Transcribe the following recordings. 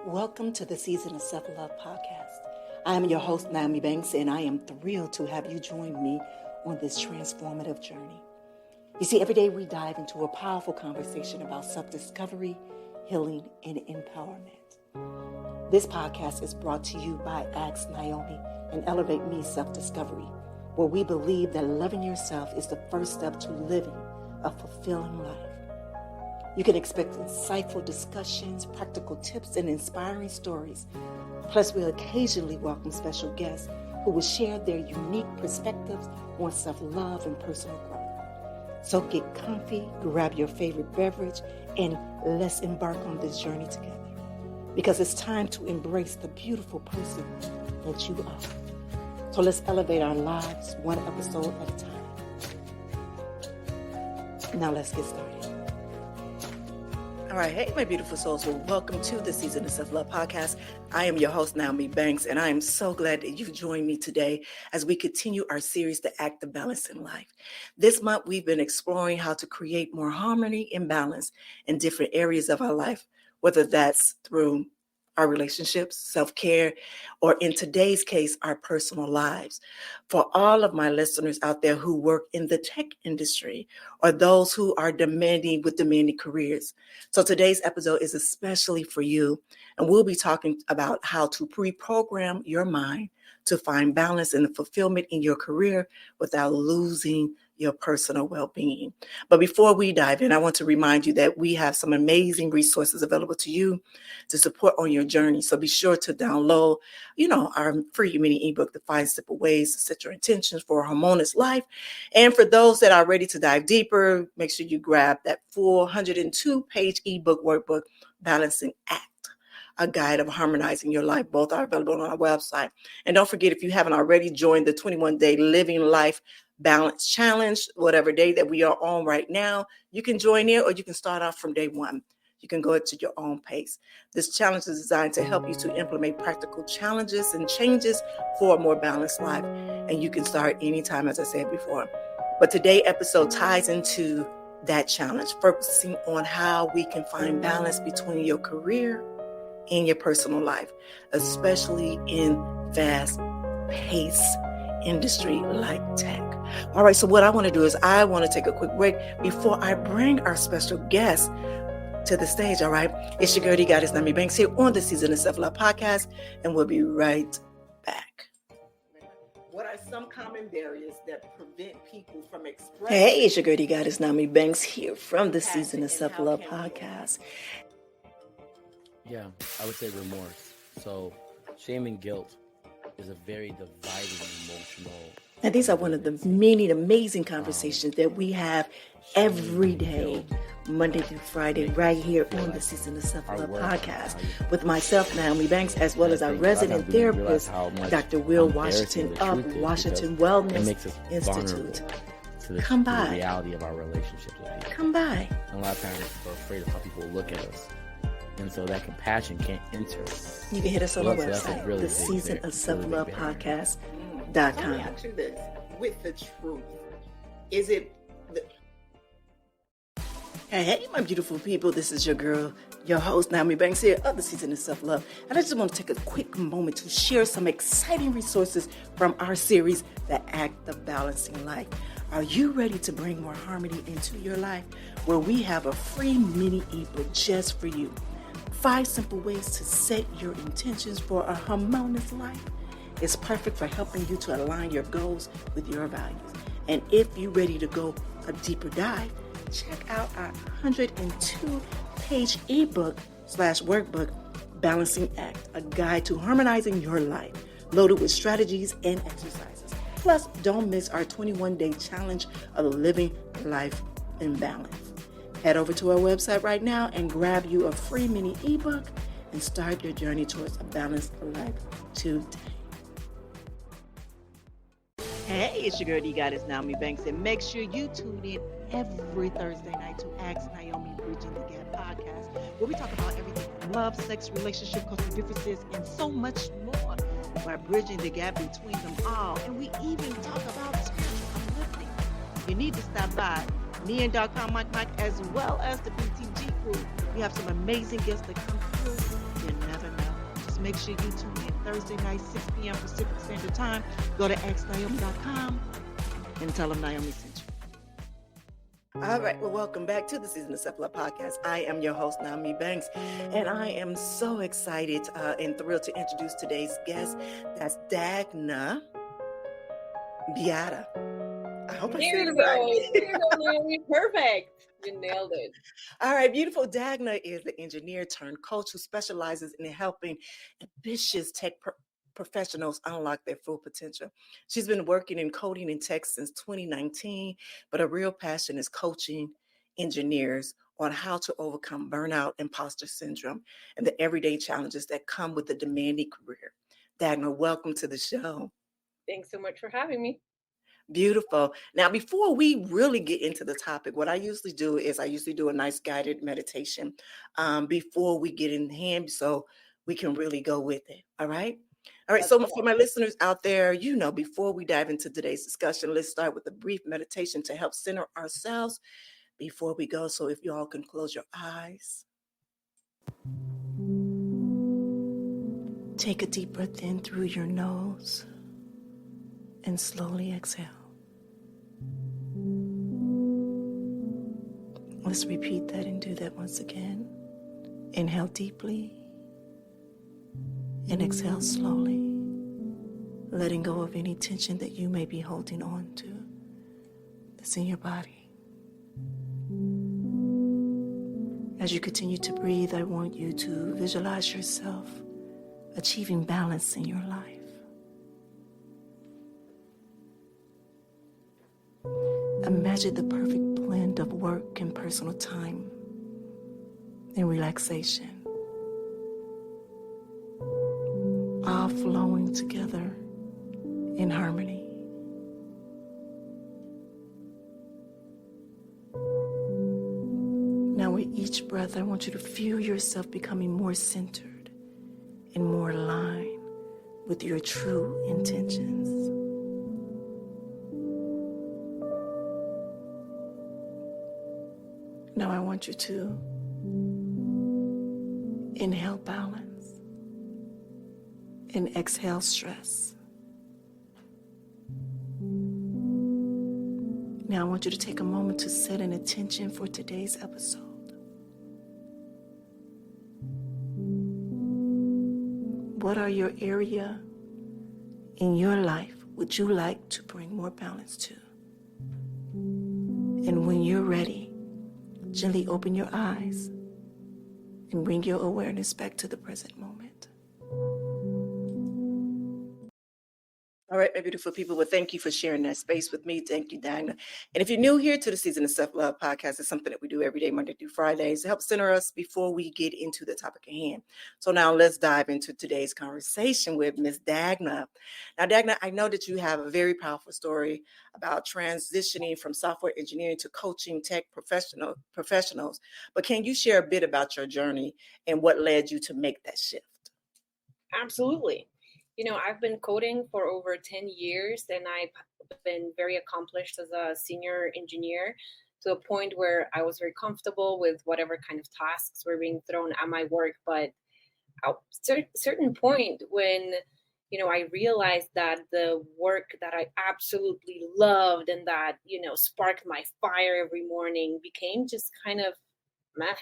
Welcome to the Season of Self-Love podcast. I am your host, Nyomi Banks, and I am thrilled to have you join me on this transformative journey. You see, every day we dive into a powerful conversation about self-discovery, healing, and empowerment. This podcast is brought to you by Ask Nyomi and Elevate Me Self-Discovery, where we believe that loving yourself is the first step to living a fulfilling life. You can expect insightful discussions, practical tips, and inspiring stories. Plus, we'll occasionally welcome special guests who will share their unique perspectives on self-love and personal growth. So get comfy, grab your favorite beverage, and let's embark on this journey together. Because it's time to embrace the beautiful person that you are. So let's elevate our lives one episode at a time. Now let's get started. All right. Hey, my beautiful souls. Well, welcome to the Season of Self-Love podcast. I am your host, Nyomi Banks, and I am so glad that you've joined me today as we continue our series, The Act of Balance in Life. This month, we've been exploring how to create more harmony and balance in different areas of our life, whether that's through our relationships, self-care, or in today's case, our personal lives. For all of my listeners out there who work in the tech industry or those who are demanding careers. So today's episode is especially for you, and we'll be talking about how to reprogram your mind to find balance and fulfillment in your career without losing your personal well-being. But before we dive in, I want to remind you that we have some amazing resources available to you to support on your journey. So be sure to download, our free mini ebook, The 5 Simple Ways to Set Your Intentions for a Harmonious Life. And for those that are ready to dive deeper, make sure you grab that full 102-page ebook workbook, Balancing Act, a guide of harmonizing your life. Both are available on our website. And don't forget, if you haven't already joined the 21-day Living Life Balance Challenge, whatever day that we are on right now, you can join in or you can start off from day one. You can go at your own pace. This challenge is designed to help you to implement practical challenges and changes for a more balanced life. And you can start anytime, as I said before. But today's episode ties into that challenge, focusing on how we can find balance between your career and your personal life, especially in fast-paced industry like tech. All right, so what I want to do is I want to take a quick break before I bring our special guest to the stage. All right, it's your girl, Goddess Nyomi Banks here on the Season of Self-Love podcast, and we'll be right back. What are some common barriers that prevent people from expressing? Hey, it's your girl, Goddess Nyomi Banks here from the Season of Self-Love podcast. Yeah, I would say remorse. So shame and guilt is a very dividing emotional. And these are one of the many amazing conversations that we have every day, Monday through Friday, right here on the Season of Self-Love podcast with myself, Nyomi Banks, as well as our resident therapist, Dr. Will Washington of Washington Wellness Institute. Come by. The reality of our relationships with people. Come by. And a lot of times we're afraid of how people look at us. And so that compassion can't enter. You can hit us on our website, the Season of Self-Love podcast.com. Let me ask you this, with the truth, is it Hey, my beautiful people, this is your girl, your host, Nyomi Banks here of the Season of Self-Love. And I just want to take a quick moment to share some exciting resources from our series, The Act of Balancing Life. Are you ready to bring more harmony into your life? Where we have a free mini ebook just for you. 5 simple ways to set your intentions for a harmonious life. It's perfect for helping you to align your goals with your values. And if you're ready to go a deeper dive, check out our 102-page ebook/workbook, Balancing Act, a guide to harmonizing your life, loaded with strategies and exercises. Plus, don't miss our 21-day challenge of living life in balance. Head over to our website right now and grab you a free mini ebook and start your journey towards a balanced life today. Hey, it's your girl, Goddess Nyomi Banks, and make sure you tune in every Thursday night to Ask Nyomi Bridging the Gap podcast, where we talk about everything from love, sex, relationship, cultural differences, and so much more by bridging the gap between them all. And we even talk about spiritual uplifting. You need to stop by. Me and Dr. Mike, as well as the BTG crew. We have some amazing guests that come through. You never know. shows. Make sure you tune in Thursday night, 6 p.m. Pacific Standard Time. Go to xnaomi.com and tell them Naomi sent you. All right, well, welcome back to the Season of Self-Love Podcast. I am your host, Nyomi Banks, and I am so excited and thrilled to introduce today's guest. That's Dagna Bieda. I hope I said it right. There you go, Naomi. Perfect. You nailed it. All right, beautiful. Dagna is the engineer turned coach who specializes in helping ambitious tech professionals unlock their full potential. She's been working in coding and tech since 2019, but her real passion is coaching engineers on how to overcome burnout, imposter syndrome, and the everyday challenges that come with a demanding career. Dagna, welcome to the show. Thanks so much for having me. Beautiful. Now, before we really get into the topic, what I usually do is do a nice guided meditation before we get in hand so we can really go with it. All right. All right. So for my listeners out there, before we dive into today's discussion, let's start with a brief meditation to help center ourselves before we go. So if you all can close your eyes. Take a deep breath in through your nose and slowly exhale. Let's repeat that and do that once again. Inhale deeply and exhale slowly, letting go of any tension that you may be holding on to that's in your body. As you continue to breathe, I want you to visualize yourself achieving balance in your life. Imagine the perfect blend of work and personal time and relaxation, all flowing together in harmony. Now with each breath, I want you to feel yourself becoming more centered and more aligned with your true intentions. Now I want you to inhale balance and exhale stress. Now I want you to take a moment to set an intention for today's episode. What are your area in your life would you like to bring more balance to? And when you're ready, gently open your eyes and bring your awareness back to the present moment. All right, my beautiful people. Well, thank you for sharing that space with me. Thank you, Dagna. And if you're new here to the Season of Self-Love podcast, it's something that we do every day, Monday through Fridays, to help center us before we get into the topic at hand. So now let's dive into today's conversation with Ms. Dagna. Now, Dagna, I know that you have a very powerful story about transitioning from software engineering to coaching tech professionals. But can you share a bit about your journey and what led you to make that shift? Absolutely. I've been coding for over 10 years and I've been very accomplished as a senior engineer to a point where I was very comfortable with whatever kind of tasks were being thrown at my work. But at a certain point when, I realized that the work that I absolutely loved and that, sparked my fire every morning became just kind of meh.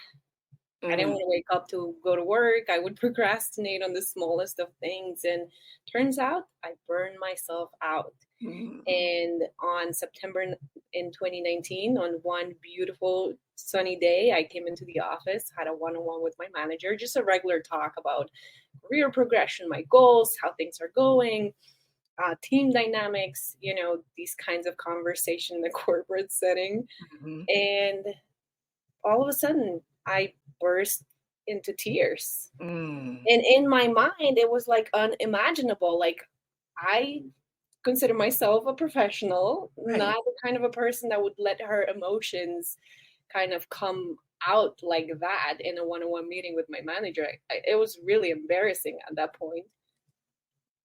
I didn't want to wake up to go to work. I would procrastinate on the smallest of things. And turns out I burned myself out. And on September in 2019, on one beautiful sunny day, I came into the office, had a one-on-one with my manager, just a regular talk about career progression, my goals, how things are going, team dynamics, these kinds of conversation in the corporate setting. And all of a sudden, I burst into tears. And in my mind, it was like unimaginable. Like, I consider myself a professional, not the kind of a person that would let her emotions kind of come out like that in a one-on-one meeting with my manager. It was really embarrassing at that point.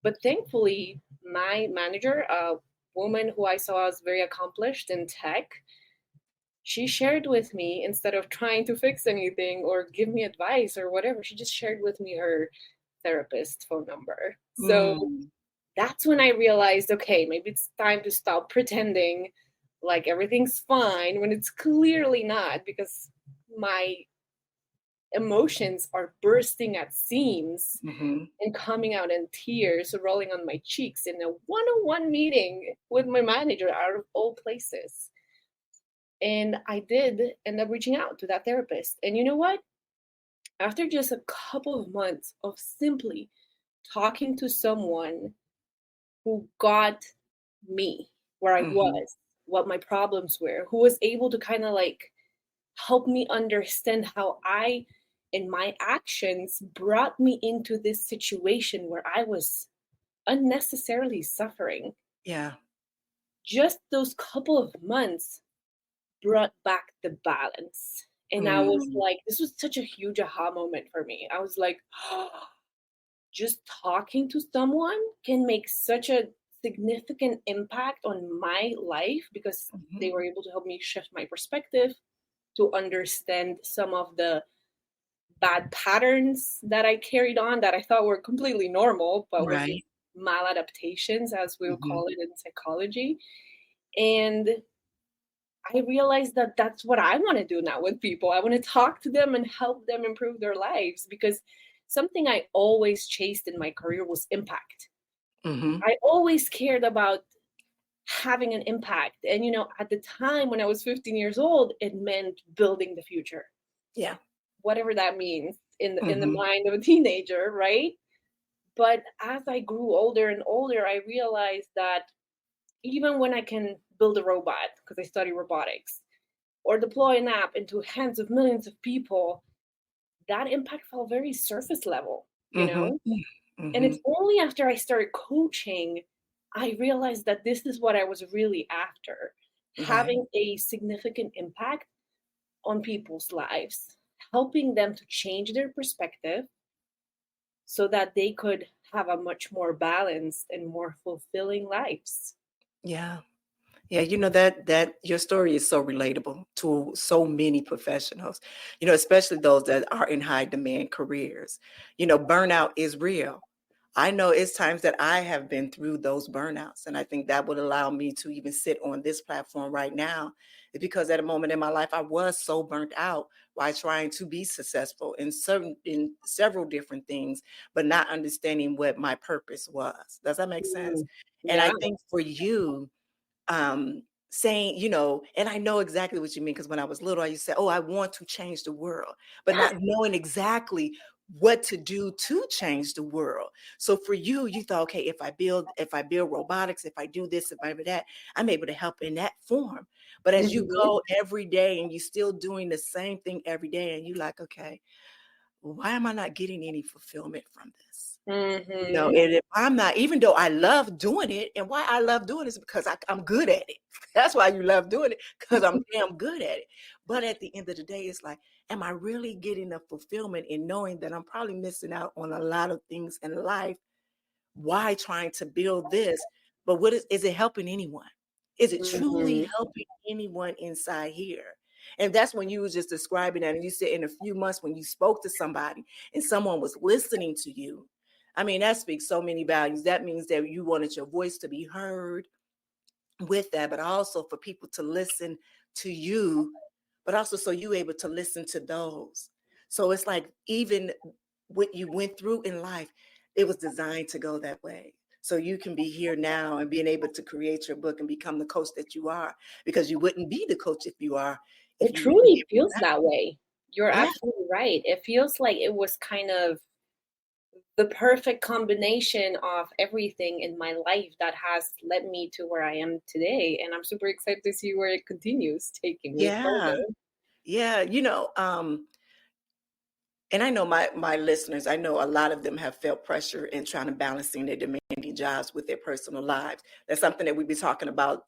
But thankfully, my manager, a woman who I saw as very accomplished in tech, she shared with me, instead of trying to fix anything or give me advice or whatever, she just shared with me her therapist phone number. So Mm. that's when I realized, okay, maybe it's time to stop pretending like everything's fine when it's clearly not, because my emotions are bursting at seams Mm-hmm. and coming out in tears rolling on my cheeks in a one-on-one meeting with my manager, out of all places. And I did end up reaching out to that therapist. And you know what? After just a couple of months of simply talking to someone who got me where I Mm-hmm. was, what my problems were, who was able to kind of like help me understand how I and my actions brought me into this situation where I was unnecessarily suffering. Yeah. Just those couple of months brought back the balance. And I was Mm. like, this was such a huge aha moment for me. I was like, just talking to someone can make such a significant impact on my life, because Mm-hmm. they were able to help me shift my perspective, to understand some of the bad patterns that I carried on that I thought were completely normal, but were Right. just maladaptations, as we'll Mm-hmm. call it in psychology. And I realized that that's what I want to do now with people. I want to talk to them and help them improve their lives, because something I always chased in my career was impact. Mm-hmm. I always cared about having an impact. And, at the time when I was 15 years old, it meant building the future, Yeah. whatever that means in the Mm-hmm. mind of a teenager, right? But as I grew older and older, I realized that even when I can build a robot, because I study robotics, or deploy an app into hands of millions of people, that impact felt very surface level, Mm-hmm. And Mm-hmm. it's only after I started coaching, I realized that this is what I was really after, Right. having a significant impact on people's lives, helping them to change their perspective so that they could have a much more balanced and more fulfilling lives. Yeah. Yeah, that your story is so relatable to so many professionals, especially those that are in high demand careers. Burnout is real. I know it's times that I have been through those burnouts, and I think that would allow me to even sit on this platform right now, is because at a moment in my life I was so burnt out while trying to be successful in several different things, but not understanding what my purpose was. Does that make sense? Mm, And yeah. I think for you, saying, and I know exactly what you mean, because when I was little, I used to say, oh, I want to change the world, but not knowing exactly what to do to change the world. So for you, you thought, okay, if I build robotics, if I do this, if I do that, I'm able to help in that form. But as you Mhm. go every day and you're still doing the same thing every day, and you're like, okay, why am I not getting any fulfillment from this? Mhm. And if I'm not, even though I love doing it, and why I love doing it is because I'm good at it. That's why you love doing it, because I'm damn good at it. But at the end of the day, it's like, am I really getting the fulfillment in knowing that I'm probably missing out on a lot of things in life? Why trying to build this? But what is it helping anyone? Is it truly Mhm. helping anyone inside here? And that's when you was just describing that. And you said in a few months when you spoke to somebody and someone was listening to you. I mean, that speaks so many values. That means that you wanted your voice to be heard with that, but also for people to listen to you, but also so you able to listen to those. So it's like even what you went through in life, it was designed to go that way. So you can be here now and being able to create your book and become the coach that you are, because you wouldn't be the coach if It you wouldn't truly give feels that. that way. You're Yeah. absolutely right. It feels like it was kind of the perfect combination of everything in my life that has led me to where I am today. And I'm super excited to see where it continues taking me Yeah. further. Yeah. And I know my listeners, I know a lot of them have felt pressure in trying to balancing their demanding jobs with their personal lives. That's something that we'll be talking about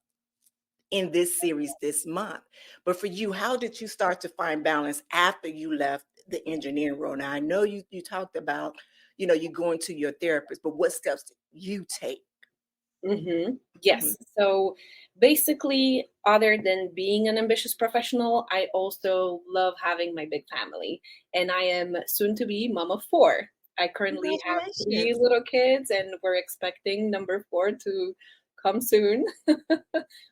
in this series this month. But for you, how did you start to find balance after you left the engineering role? Now I know you talked about, you going to your therapist, but what steps did you take? Yes. Mhm. So basically, other than being an ambitious professional, I also love having my big family. And I am soon to be mom of four. I currently have 3 Congratulations. little kids, and we're expecting number 4 to come soon.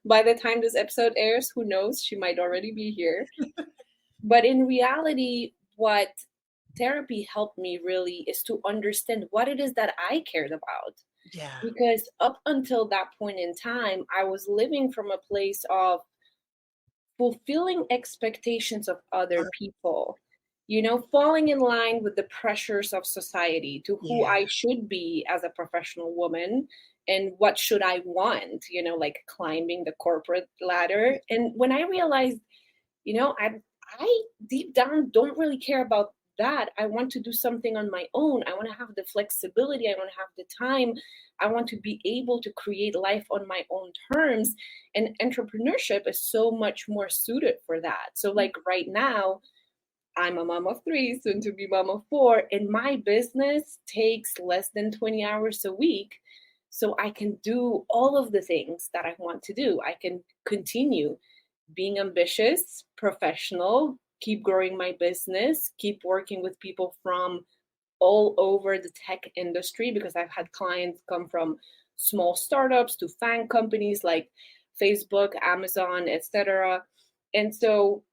By the time this episode airs, who knows? She might already be here. But in reality, what therapy helped me really is to understand what it is that I cared about. Yeah. Because up until that point in time, I was living from a place of fulfilling expectations of other people, falling in line with the pressures of society to who Yeah. I should be as a professional woman and what should I want, like climbing the corporate ladder. And when I realized, I deep down don't really care about that. I want to do something on my own. I want to have the flexibility. I want to have the time. I want to be able to create life on my own terms. And entrepreneurship is so much more suited for that. So, like right now, I'm a mom of 3, soon to be mom of 4, and my business takes less than 20 hours a week. So I can do all of the things that I want to do. I can continue being ambitious, professional, keep growing my business, keep working with people from all over the tech industry, because I've had clients come from small startups to FAANG companies like Facebook, Amazon, etc. And so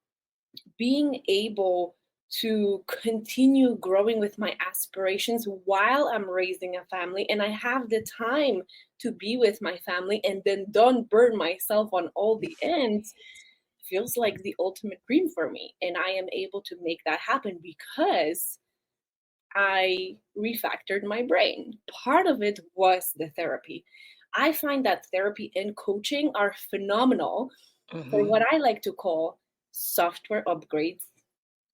being able to continue growing with my aspirations while I'm raising a family, and I have the time to be with my family and then don't burn myself on all the ends, feels like the ultimate dream for me. And I am able to make that happen because I refactored my brain. Part of it was the therapy. I find that therapy and coaching are phenomenal for what I like to call software upgrades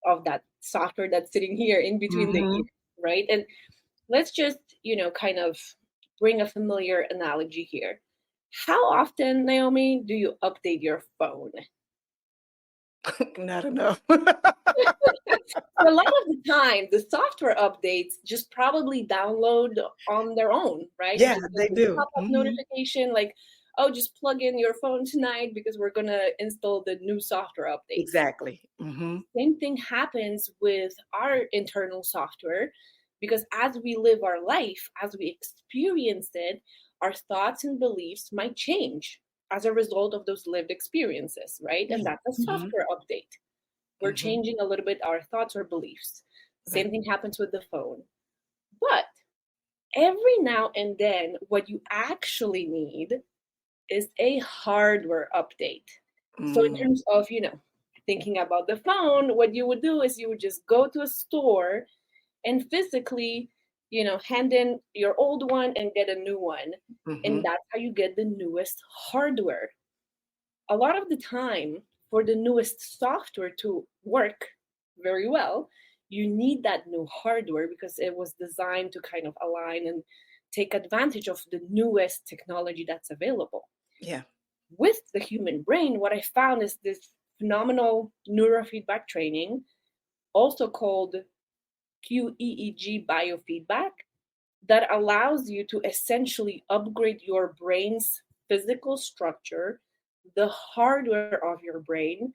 of that software that's sitting here in between the ears, right? And let's just, kind of bring a familiar analogy here. How often, Naomi, do you update your phone? Not enough. A lot of the time, the software updates just probably download on their own, right? Yeah, Just they a do. pop-up notification like, oh, just plug in your phone tonight because we're going to install the new software updates. Exactly. Same thing happens with our internal software, because as we live our life, as we experience it, our thoughts and beliefs might change as a result of those lived experiences, right? And that's a software update. We're changing a little bit our thoughts or beliefs. Same thing happens with the phone. But every now and then, what you actually need is a hardware update. So in terms of, thinking about the phone, what you would do is you would just go to a store and physically, hand in your old one and get a new one. And that's how you get the newest hardware. A lot of the time, for the newest software to work very well, you need that new hardware because it was designed to kind of align and take advantage of the newest technology that's available. Yeah. With the human brain, what I found is this phenomenal neurofeedback training, also called QEEG biofeedback, that allows you to essentially upgrade your brain's physical structure, the hardware of your brain,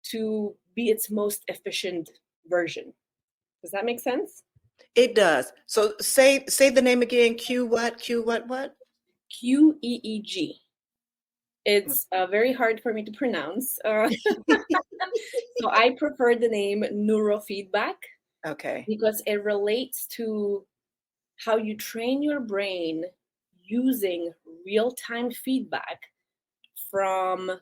to be its most efficient version. Does that make sense? It does. So say the name again. Q what? QEEG. It's very hard for me to pronounce. So I prefer the name neurofeedback. Okay. Because it relates to how you train your brain using real-time feedback from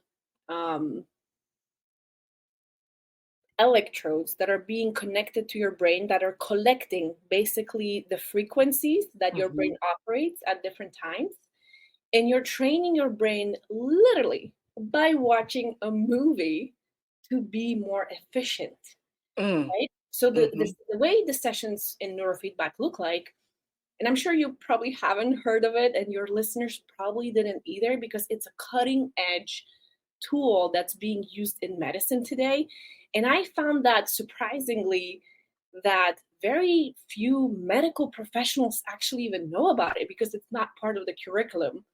electrodes that are being connected to your brain, that are collecting basically the frequencies that your brain operates at different times. And you're training your brain literally by watching a movie to be more efficient, right? So the way the sessions in neurofeedback look like, and I'm sure you probably haven't heard of it, and your listeners probably didn't either, because it's a cutting edge tool that's being used in medicine today. And I found that surprisingly, that very few medical professionals actually even know about it, because it's not part of the curriculum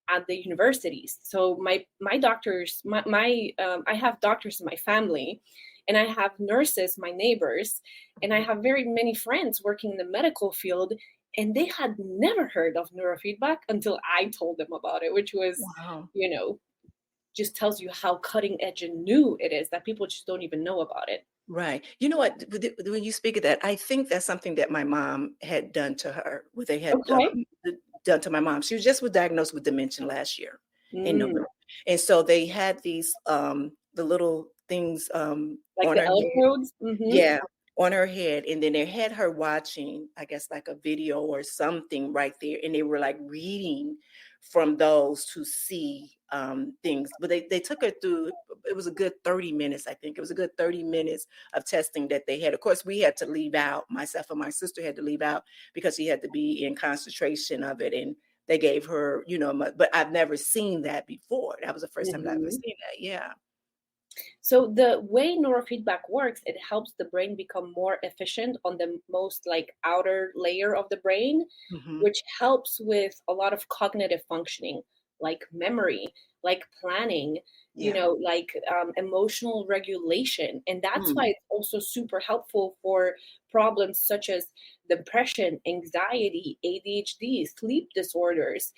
at the universities. So my doctors, I have doctors in my family, And I have nurses, my neighbors, and I have very many friends working in the medical field, and they had never heard of neurofeedback until I told them about it, which was, Wow. just tells you how cutting edge and new it is that people just don't even know about it. Right. You know what? When you speak of that, I think that's something that my mom had done to her, what they had Okay. done to my mom. She was just diagnosed with dementia last year in Mm, November. And so they had these, the little things like on the her head. electrodes. Mm-hmm. Yeah, on her head. And then they had her watching, I guess, like a video or something right there. And they were like reading from those to see things. But they took her through, it was a good 30 minutes, I think. It was a good 30 minutes of testing that they had. Of course, we had to leave out, myself and my sister had to leave out because she had to be in concentration of it. And they gave her, but I've never seen that before. That was the first time that I've ever Mm-hmm. seen that. Yeah. So the way neurofeedback works, it helps the brain become more efficient on the most like outer layer of the brain, Hmm. which helps with a lot of cognitive functioning, like memory, like planning, Yeah. like emotional regulation. And that's why Mm. it's also super helpful for problems such as depression, anxiety, ADHD, sleep disorders.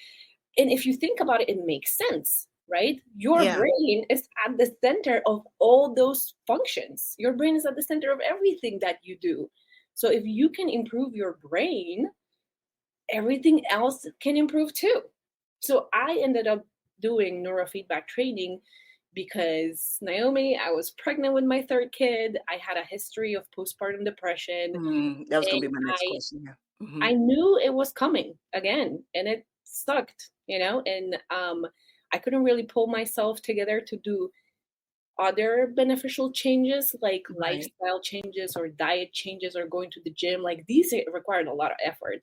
And if you think about it, it makes sense, right? Your Yeah. brain is at the center of all those functions. Your brain is at the center of everything that you do. So if you can improve your brain, everything else can improve too. So I ended up doing neurofeedback training because Nyomi, I was pregnant with my third kid. I had a history of postpartum depression, That was gonna and be my next I question, yeah. I knew it was coming again, and it sucked, and I couldn't really pull myself together to do other beneficial changes like Right. lifestyle changes or diet changes or going to the gym. Like these required a lot of effort.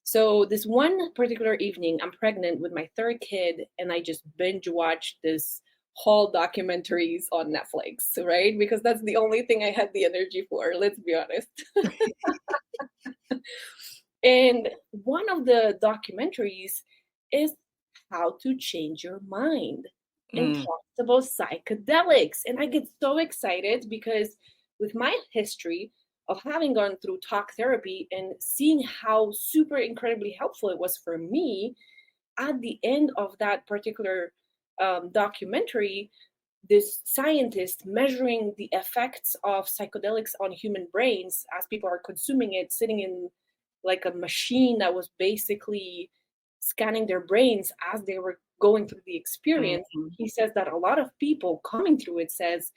So this one particular evening, I'm pregnant with my third kid, and I just binge watched this whole documentaries on Netflix, right? Because that's the only thing I had the energy for, let's be honest. And one of the documentaries is how to change your mind and Mm, talks about psychedelics. And I get so excited because with my history of having gone through talk therapy and seeing how super incredibly helpful it was for me, at the end of that particular documentary, this scientist measuring the effects of psychedelics on human brains as people are consuming it, sitting in like a machine that was basically scanning their brains as they were going through the experience. mhm. He says that a lot of people coming through it says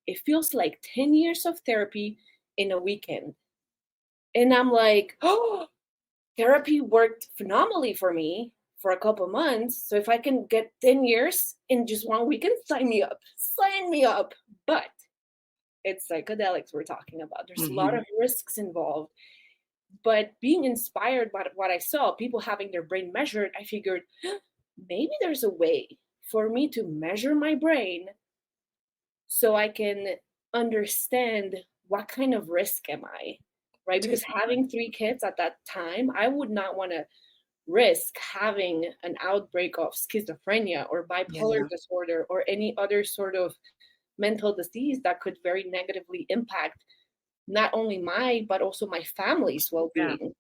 it feels like 10 years of therapy in a weekend. And I'm like, oh, therapy worked phenomenally for me for a couple months. So if I can get 10 years in just one weekend, sign me up. Sign me up. But it's psychedelics we're talking about. There's a lot Mhm. of risks involved. But being inspired by what I saw, people having their brain measured, I figured maybe there's a way for me to measure my brain so I can understand what kind of risk am I, right? Because Take having three kids at that time, I would not want to risk having an outbreak of schizophrenia or bipolar Yeah, disorder or any other sort of mental disease that could very negatively impact not only my but also my family's yeah, well-being.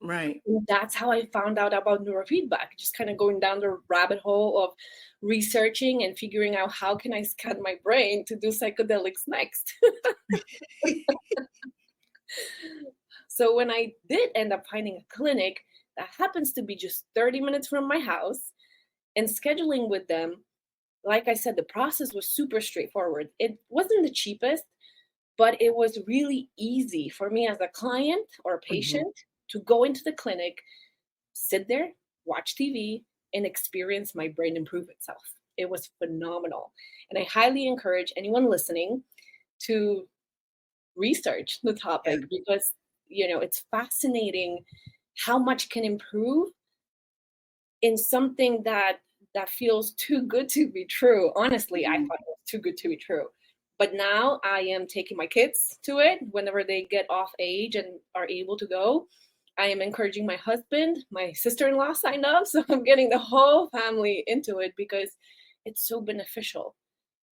right. And that's how I found out about neurofeedback, just kind of going down the rabbit hole of researching and figuring out how can I scan my brain to do psychedelics next. So when I did end up finding a clinic that happens to be just 30 minutes from my house and scheduling with them, like I said, the process was super straightforward. It wasn't the cheapest, but it was really easy for me as a client or a Mhm. patient to go into the clinic, sit there, watch TV, and experience my brain improve itself. It was phenomenal. And I highly encourage anyone listening to research the Yeah, topic because, it's fascinating how much can improve in something that feels too good to be true. Honestly, I mhm. thought it was too good to be true. But now I am taking my kids to it whenever they get off age and are able to go. I am encouraging my husband, my sister-in-law signed up, so I'm getting the whole family into it because it's so beneficial.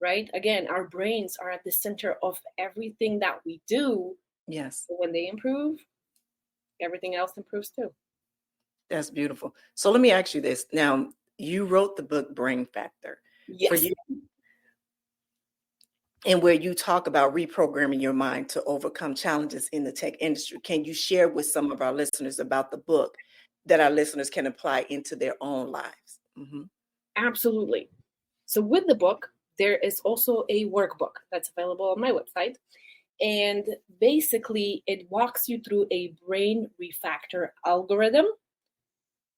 right? Again, our brains are at the center of everything that we do. Yes. So when they improve, everything else improves too. That's beautiful. So let me ask you this. Now, you wrote the book Brain Factor. For Yes. you, and where you talk about reprogramming your mind to overcome challenges in the tech industry. Can you share with some of our listeners about the book that our listeners can apply into their own lives? Mm-hmm. Absolutely. So with the book, there is also a workbook that's available on my website. And basically, it walks you through a brain refactor algorithm,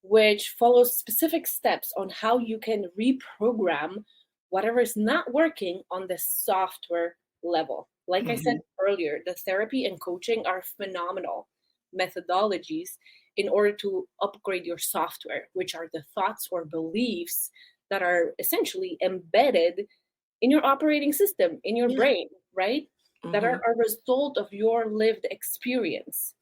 which follows specific steps on how you can reprogram whatever is not working on the software level. Like I said earlier, the therapy and coaching are phenomenal methodologies in order to upgrade your software, which are the thoughts or beliefs that are essentially embedded in your operating system, in your Yeah. brain, right? That are a result of your lived experience.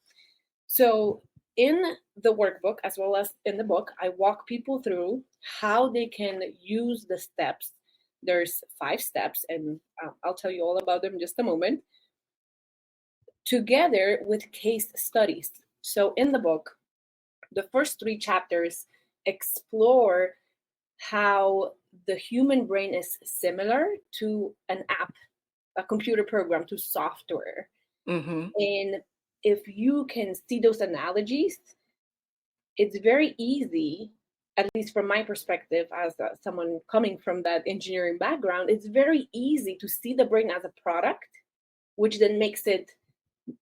So, in the workbook, as well as in the book, I walk people through how they can use the steps. There's 5 steps, and I'll tell you all about them in just a moment, together with case studies. So, in the book, the first 3 chapters explore how the human brain is similar to an app, a computer program, to software. And if you can see those analogies, it's very easy, at least from my perspective as someone coming from that engineering background, it's very easy to see the brain as a product, which then makes it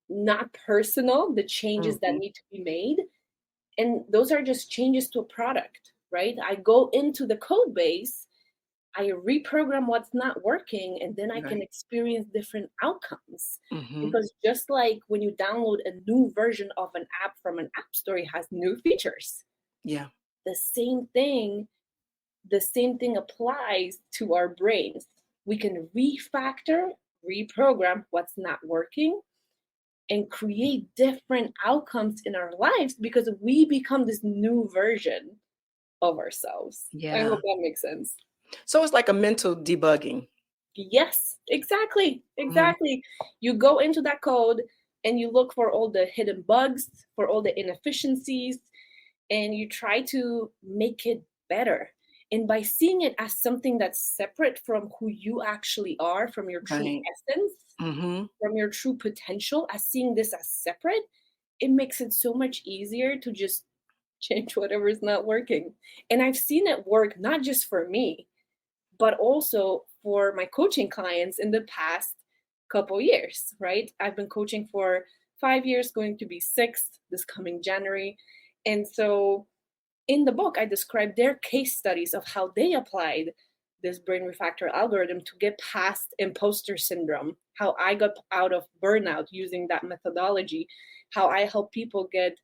not personal, the changes that need to be made. And those are just changes to a product, right? I go into the code base, I reprogram what's not working, and then I can experience different outcomes. Because just like when you download a new version of an app from an app store, it has new features. Yeah. The same thing applies to our brains. We can refactor, reprogram what's not working, and create different outcomes in our lives because we become this new version of ourselves. I hope that makes sense. So it's like a mental debugging. Yes, exactly. You go into that code and you look for all the hidden bugs, for all the inefficiencies, and you try to make it better. And by seeing it as something that's separate from who you actually are, from your true essence, from your true potential, as seeing this as separate, it makes it so much easier to just change whatever is not working. And I've seen it work not just for me, but also for my coaching clients in the past couple years, right? I've been coaching for 5 years, going to be 6 this coming January. And so in the book, I described their case studies of how they applied this brain refactor algorithm to get past imposter syndrome, how I got out of burnout using that methodology, how I help people get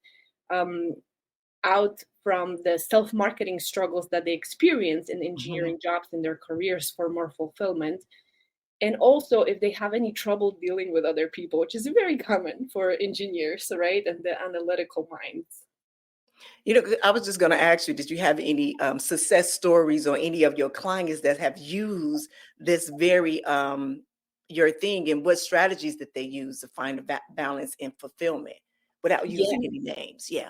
out from the self-marketing struggles that they experience in engineering jobs in their careers for more fulfillment. And also if they have any trouble dealing with other people, which is very common for engineers, right? And the analytical minds. You know, I was just going to ask you, did you have any success stories or any of your clients that have used this very your thing, and what strategies that they use to find a balance and fulfillment without using any names? Yeah.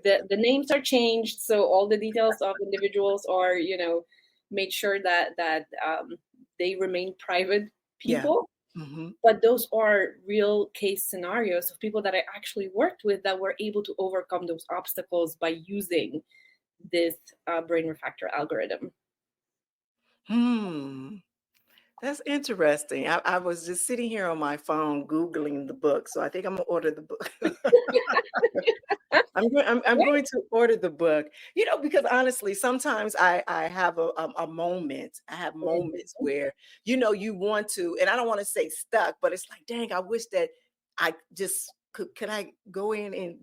The names are changed, so all the details of individuals are, made sure that they remain private people. But those are real case scenarios of people that I actually worked with that were able to overcome those obstacles by using this brain refactor algorithm. That's interesting. I was just sitting here on my phone Googling the book, so I think I'm gonna order the book. I'm going to order the book, because honestly, sometimes I have a moment. I have moments where, you want to, and I don't want to say stuck, but it's like, dang, I wish that I just could I go in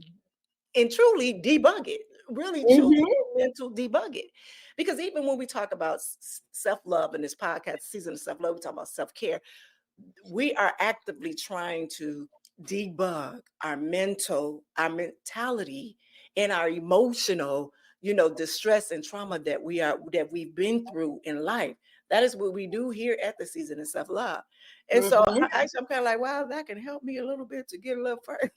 and truly debug it, really truly mental debug it. Because even when we talk about self-love in this podcast, season of self-love, we talk about self-care. We are actively trying to debug our mentality and our emotional, distress and trauma that we've been through in life. That is what we do here at the Season of Self-Love. And so Mhm. actually I'm kind of like, wow, that can help me a little bit to get a little further.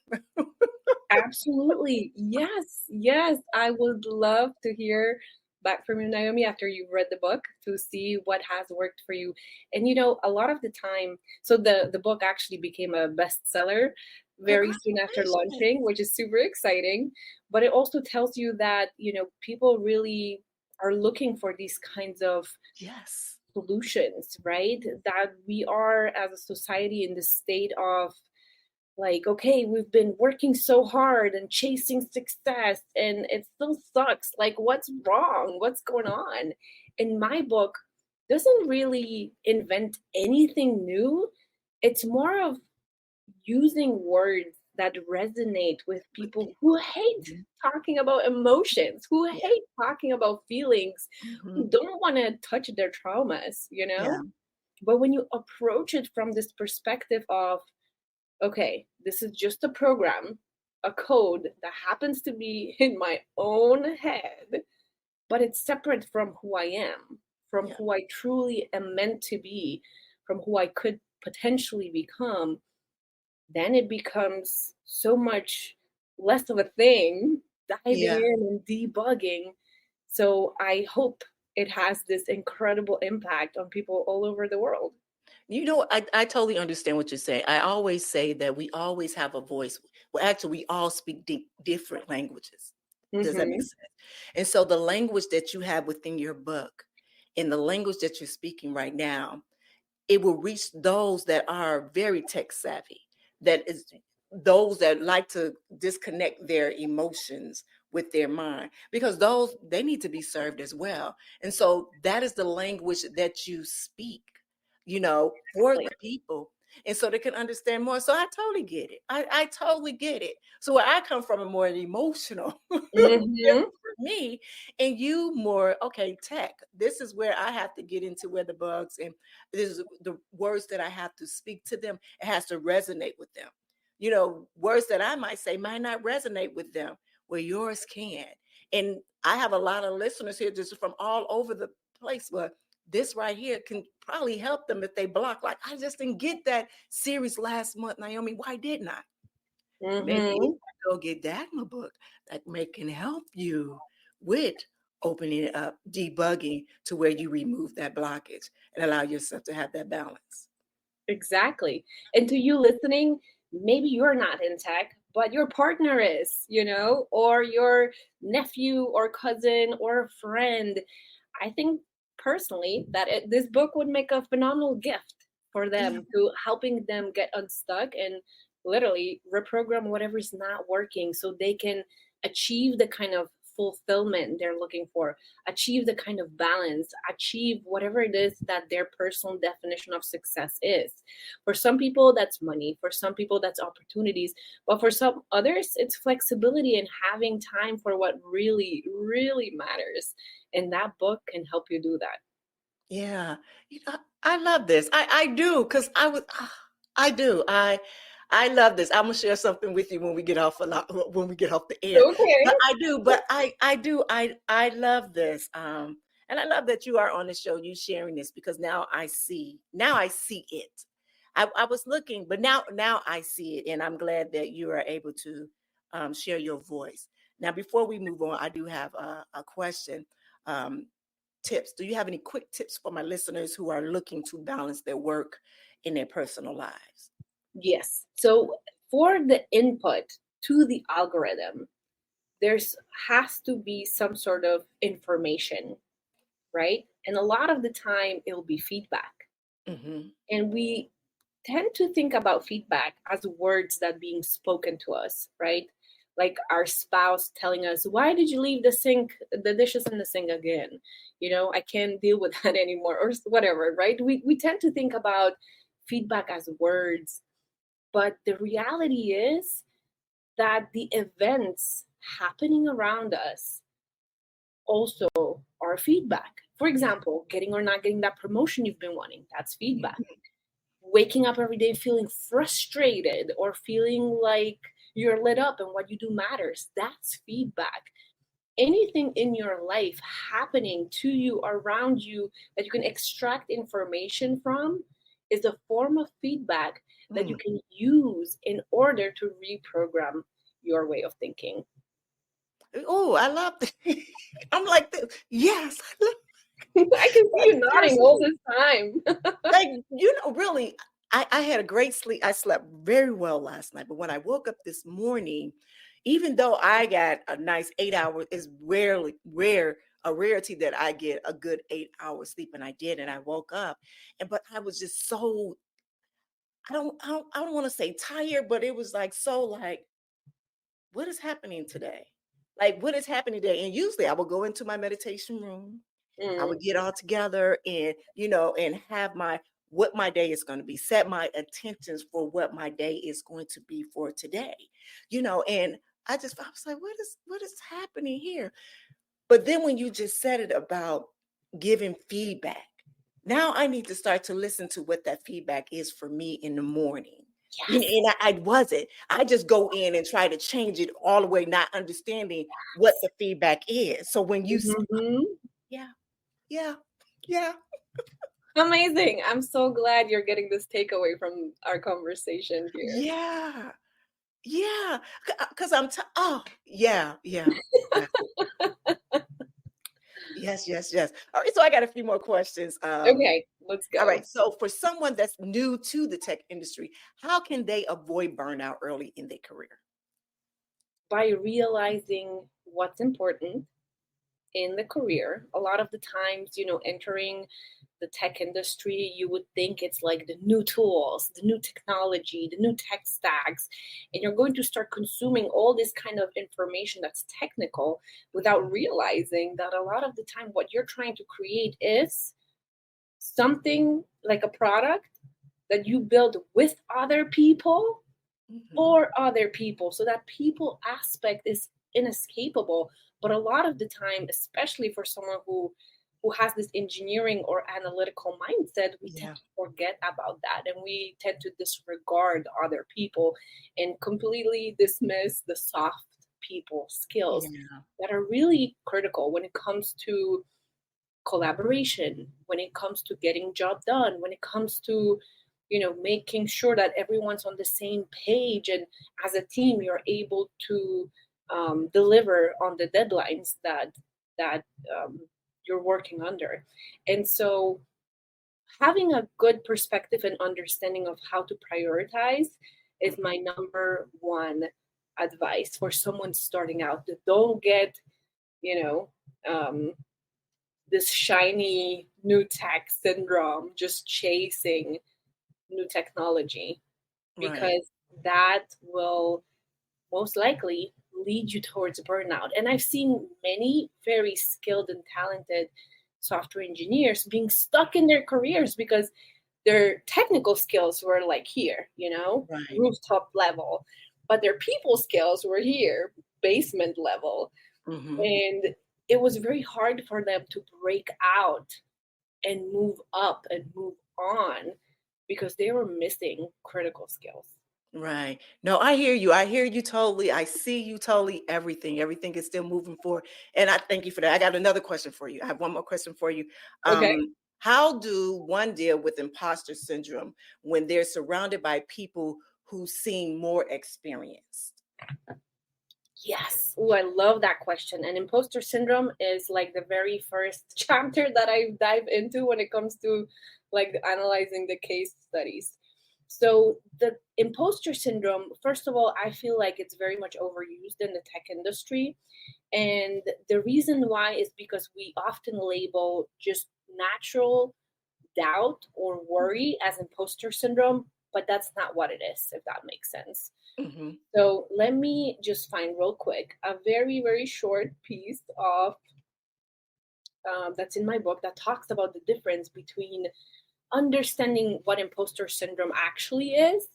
Absolutely. Yes. Yes. I would love to hear back from you, Naomi, after you've read the book to see what has worked for you. And a lot of the time, so the book actually became a bestseller very soon after launching, Congratulations. which is super exciting. But it also tells you that, people really are looking for these kinds of Yes. solutions, right? That we are as a society in the state of like, okay, we've been working so hard and chasing success and it still sucks. Like, what's wrong? What's going on? And my book doesn't really invent anything new. It's more of using words that resonate with With people who people. hate Mhm. talking about emotions, who Yeah. hate talking about feelings, who Mhm. don't want to touch their traumas, Yeah. But when you approach it from this perspective of, okay, this is just a program, a code that happens to be in my own head, but it's separate from who I am, from Yeah. who I truly am meant to be, from who I could potentially become, then it becomes so much less of a thing diving Yeah. in and debugging. So I hope it has this incredible impact on people all over the world. I totally understand what you're saying. I always say that we always have a voice. Well, actually, we all speak different languages. Does that make Mm-hmm. sense? And so the language that you have within your book and the language that you're speaking right now, it will reach those that are very tech savvy, that is those that like to disconnect their emotions with their mind, because those they need to be served as well. And so that is the language that you speak, for Exactly. the people. And so they can understand more. So I totally get it. I totally get it. So where I come from, a more emotional Mm-hmm. for me, and you more, okay, tech. This is where I have to get into where the bugs and this is the words that I have to speak to them. It has to resonate with them. Words that I might say might not resonate with them, where yours can. And I have a lot of listeners here just from all over the place, but this right here can probably help them if they block. Like, I just didn't get that series last month, Naomi. Why didn't I? Maybe you Mm-hmm. go get Dagna book that can help you with opening it up, debugging to where you remove that blockage and allow yourself to have that balance. Exactly. And to you listening, maybe you're not in tech, but your partner is, or your nephew or cousin or a friend. I think personally that this book would make a phenomenal gift for Yeah. them to helping them get unstuck and literally reprogram whatever's not working so they can achieve the kind of fulfillment they're looking for, achieve the kind of balance, achieve whatever it is that their personal definition of success is. For some people, that's money. For some people, that's opportunities. But for some others, it's flexibility and having time for what really, really matters. And that book can help you do that. Yeah. I love this. I do, because I do. I love this. I'm gonna share something with you when we get off when we get off the air. Okay. I do. I love this. And I love that you are on the show, you sharing this, because now I see it. I was looking, but now I see it, and I'm glad that you are able to share your voice. Now, before we move on, I do have a question. Um, Tips. Do you have any quick tips for my listeners who are looking to balance their work in their personal lives? Yes. So for the input to the algorithm, there's has to be some sort of information, right? And a lot of the time it'll be feedback. Mm-hmm. And we tend to think about feedback as words that being spoken to us, right? Like our spouse telling us, "Why did you leave the dishes in the sink again? I can't deal with that anymore," or whatever, right? We tend to think about feedback as words, but the reality is that the events happening around us also are feedback. For Yeah. example, getting or not getting that promotion you've been wanting, that's feedback. Mhm. Waking up every day feeling frustrated or feeling like you're lit up and what you do matters, that's feedback. anything in your life happening to you, around you, that you can extract information from is a form of feedback that you can use in order to reprogram your way of thinking. Oh, I love that. I'm like, yes, I love I can see you nodding all this time. like, really, I had a great sleep. I slept very well last night, but when I woke up this morning, even though I got a nice 8 hours, it's a rarity that I get a good 8 hours sleep, and I did, and I woke up, but I was just so, I don't want to say tired, but it was like, so like, what is happening today? Like, what is happening today? And usually I would go into my meditation room. I would get all together and, and have what my day is going to be, set my intentions for what my day is going to be for today, and I was like, what is happening here? But then when you just said it about giving feedback, now I need to start to listen to what that feedback is for me in the morning. Yes. And I wasn't. I just go in and try to change it all the way, not understanding what the feedback is. So when you, yeah. Amazing. I'm so glad you're getting this takeaway from our conversation here. Yeah. Because oh, yeah. Yes. All right, so I got a few more questions. Okay, let's go. All right, so for someone that's new to the tech industry, how can they avoid burnout early in their career? By realizing what's important in the career. A lot of the times, entering the tech industry, you would think it's like the new tools, the new technology, the new tech stacks, and you're going to start consuming all this kind of information that's technical without realizing that a lot of the time what you're trying to create is something like a product that you build with other people for other people. So that people aspect is inescapable. But a lot of the time, especially for someone who has this engineering or analytical mindset, we tend to forget about that, and we tend to disregard other people and completely dismiss the soft people skills that are really critical when it comes to collaboration, when it comes to getting job done, when it comes to making sure that everyone's on the same page, and as a team you're able to deliver on the deadlines that you're working under. And so having a good perspective and understanding of how to prioritize is my number one advice for someone starting out. Don't get this shiny new tech syndrome, just chasing new technology, because that will most likely lead you towards burnout. And I've seen many very skilled and talented software engineers being stuck in their careers because their technical skills were like here, rooftop level, but their people skills were here, basement level. And it was very hard for them to break out and move up and move on because they were missing critical skills. Right. No, I hear you. I hear you totally. I see you totally. Everything is still moving forward. And I thank you for that. I got another question for you. I have one more question for you. Okay. How do one deal with imposter syndrome when they're surrounded by people who seem more experienced? Yes. Oh, I love that question. And imposter syndrome is like the very first chapter that I dive into when it comes to like analyzing the case studies. So the imposter syndrome, first of all, I feel like it's very much overused in the tech industry. And the reason why is because we often label just natural doubt or worry as imposter syndrome, but that's not what it is, if that makes sense. So let me just find real quick a very, very short piece of that's in my book that talks about the difference between understanding what imposter syndrome actually is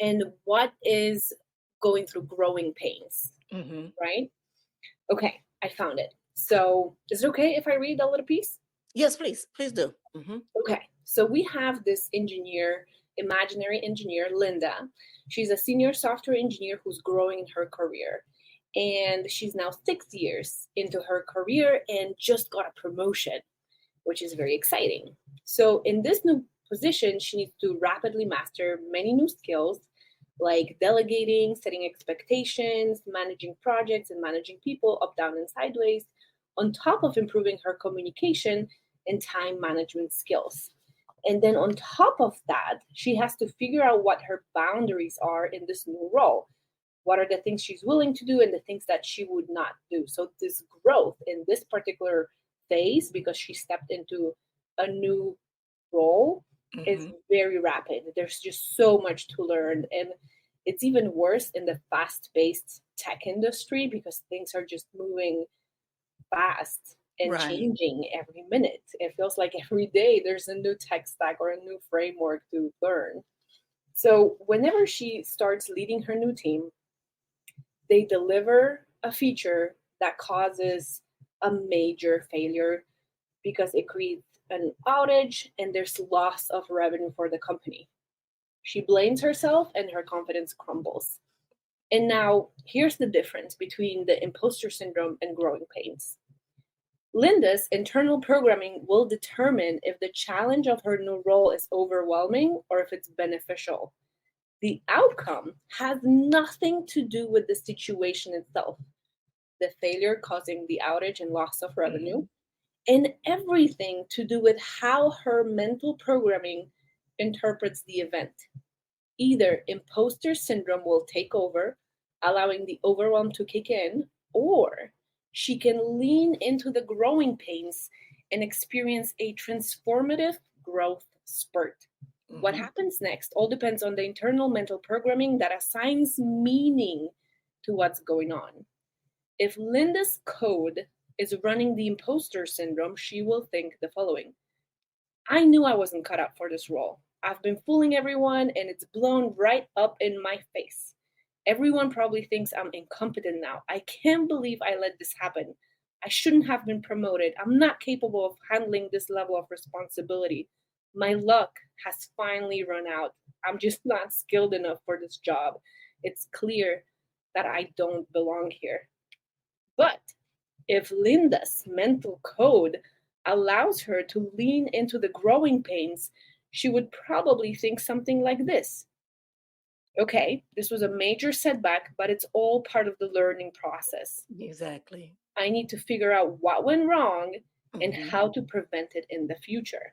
and what is going through growing pains, right? Okay, I found it. So is it okay if I read a little piece? Yes, please do. Okay, so we have this engineer, imaginary engineer, Linda. She's a senior software engineer who's growing in her career. And she's now 6 years into her career and just got a promotion, which is very exciting. So in this new position, she needs to rapidly master many new skills like delegating, setting expectations, managing projects, and managing people up, down, and sideways, on top of improving her communication and time management skills. And then on top of that, she has to figure out what her boundaries are in this new role. What are the things she's willing to do and the things that she would not do? So this growth in this particular phase, because she stepped into a new role, is very rapid. There's just so much to learn. And it's even worse in the fast-paced tech industry because things are just moving fast and changing every minute. It feels like every day there's a new tech stack or a new framework to learn. So whenever she starts leading her new team, they deliver a feature that causes a major failure because it creates an outage and there's loss of revenue for the company. She blames herself and her confidence crumbles. And now here's the difference between the imposter syndrome and growing pains. Linda's internal programming will determine if the challenge of her new role is overwhelming or if it's beneficial. The outcome has nothing to do with the situation itself, the failure causing the outage and loss of revenue, and everything to do with how her mental programming interprets the event. Either imposter syndrome will take over, allowing the overwhelm to kick in, or she can lean into the growing pains and experience a transformative growth spurt. What happens next all depends on the internal mental programming that assigns meaning to what's going on. If Linda's code is running the imposter syndrome, she will think the following: I knew I wasn't cut out for this role. I've been fooling everyone and it's blown right up in my face. Everyone probably thinks I'm incompetent now. I can't believe I let this happen. I shouldn't have been promoted. I'm not capable of handling this level of responsibility. My luck has finally run out. I'm just not skilled enough for this job. It's clear that I don't belong here. But if Linda's mental code allows her to lean into the growing pains, she would probably think something like this: okay, this was a major setback, but it's all part of the learning process. Exactly. I need to figure out what went wrong and how to prevent it in the future.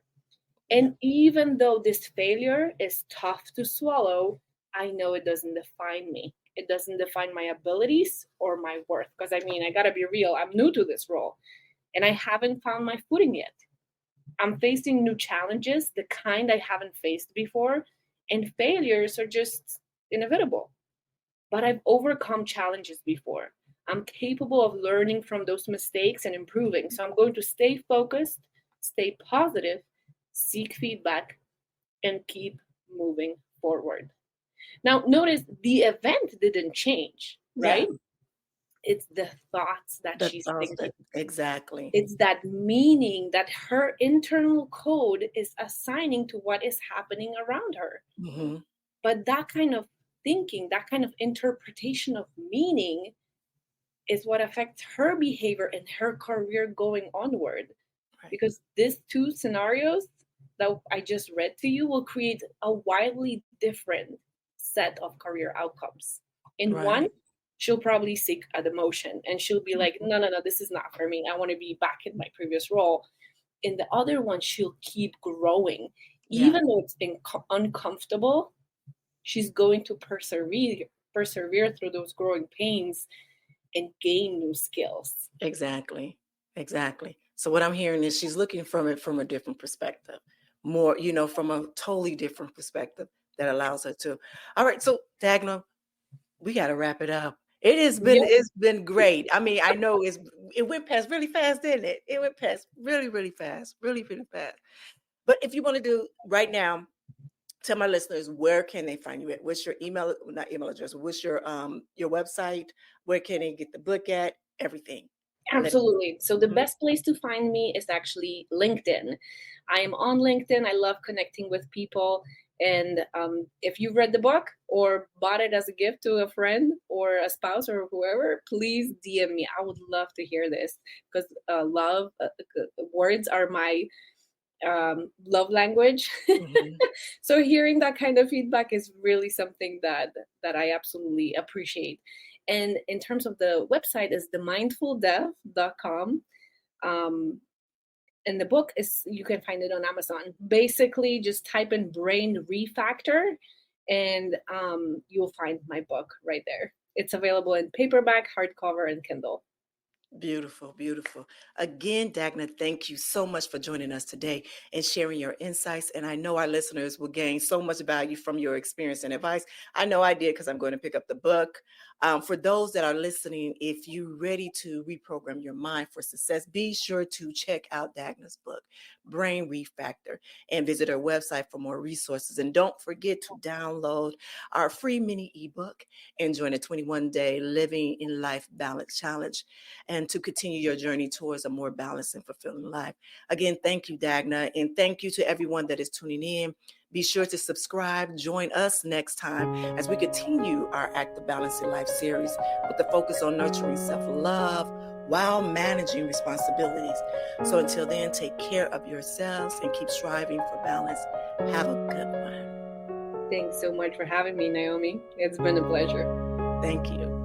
And even though this failure is tough to swallow, I know it doesn't define me. It doesn't define my abilities or my worth. Because I gotta be real, I'm new to this role and I haven't found my footing yet. I'm facing new challenges, the kind I haven't faced before, and failures are just inevitable. But I've overcome challenges before. I'm capable of learning from those mistakes and improving. So I'm going to stay focused, stay positive, seek feedback, and keep moving forward. Now, notice the event didn't change, right? Yeah. It's the thoughts that she's thinking. Exactly. It's that meaning that her internal code is assigning to what is happening around her. But that kind of thinking, that kind of interpretation of meaning is what affects her behavior and her career going onward. Right. Because these two scenarios that I just read to you will create a wildly different set of career outcomes. In one, she'll probably seek a demotion and she'll be like, no, this is not for me. I want to be back in my previous role. In the other one, she'll keep growing. Even though it's uncomfortable, she's going to persevere through those growing pains and gain new skills. Exactly. So what I'm hearing is she's looking from it from a different perspective, more, from a totally different perspective that allows her to. All right. So Dagna, we got to wrap it up. It's been great. I know it went past really fast, didn't it? It went past really, really fast, really, really fast. But if you want to do right now, tell my listeners, where can they find you at? What's your not email address? What's your website? Where can they get the book at? Everything. Absolutely. So the best place to find me is actually LinkedIn. I am on LinkedIn. I love connecting with people. And if you read the book or bought it as a gift to a friend or a spouse or whoever, please DM me. I would love to hear this, because words are my love language. Mhm. So hearing that kind of feedback is really something that I absolutely appreciate. And in terms of the website, is themindfuldev.com. And the book is, you can find it on Amazon. Basically, just type in brain refactor, and you'll find my book right there. It's available in paperback, hardcover, and Kindle. Beautiful, beautiful. Again, Dagna, thank you so much for joining us today and sharing your insights. And I know our listeners will gain so much value from your experience and advice. I know I did, because I'm going to pick up the book. For those that are listening, if you're ready to reprogram your mind for success, be sure to check out Dagna's book, Brain Refactor, and visit her website for more resources. And don't forget to download our free mini ebook and join a 21-day Living in Life Balance Challenge, and to continue your journey towards a more balanced and fulfilling life. Again, thank you, Dagna, and thank you to everyone that is tuning in. Be sure to subscribe. Join us next time as we continue our Active Balancing Life series with the focus on nurturing self-love while managing responsibilities. So until then, take care of yourselves and keep striving for balance. Have a good one. Thanks so much for having me, Naomi. It's been a pleasure. Thank you.